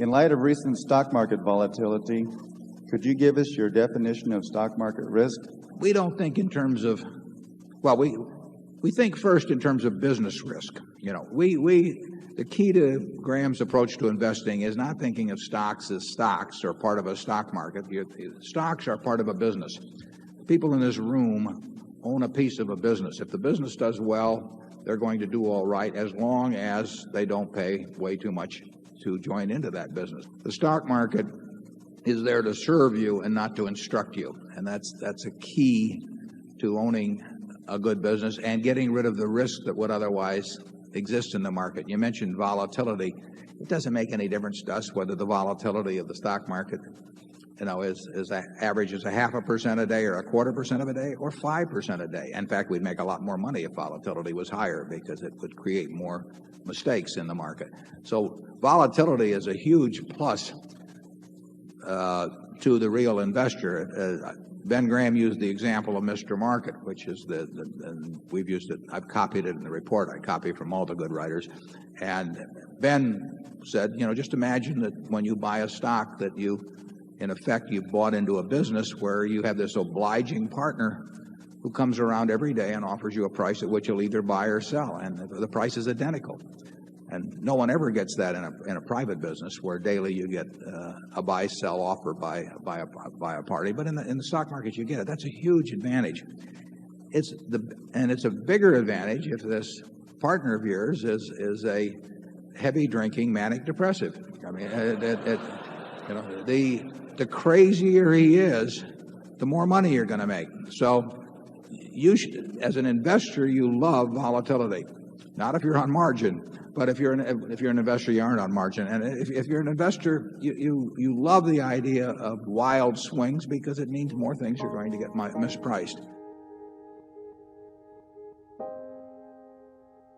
In light of recent stock market volatility, could you give us your definition of stock market risk? We don't think in terms of, well, we think first in terms of business risk. You know, the key to Graham's approach to investing is not thinking of stocks as stocks or part of a stock market. Stocks are part of a business. People in this room own a piece of a business. If the business does well, they're going to do all right as long as they don't pay way too much to join into that business. The stock market is there to serve you and not to instruct you. And that's a key to owning a good business and getting rid of the risk that would otherwise exist in the market. You mentioned volatility. It doesn't make any difference to us whether the volatility of the stock market, you know, is averages 0.5% a day or 0.25% of a day or 5% a day. In fact, we'd make a lot more money if volatility was higher because it would create more mistakes in the market. So volatility is a huge plus to the real investor. Ben Graham used the example of Mr. Market, which is and we've used it. I've copied it in the report. I copy from all the good writers. And Ben said, you know, just imagine that when you buy a stock that you, in effect, you've bought into a business where you have this obliging partner who comes around every day and offers you a price at which you'll either buy or sell. And the price is identical. And no one ever gets that in a private business where daily you get a buy-sell offer by a party. But in the stock market, you get it. That's a huge advantage. And it's a bigger advantage if this partner of yours is a heavy-drinking manic depressive. I mean, you know, the crazier he is, the more money you're going to make. So you should, as an investor, you love volatility. Not if you're on margin. But if you're an investor, you aren't on margin. And if you're an investor, you love the idea of wild swings because it means more things are going to get mispriced.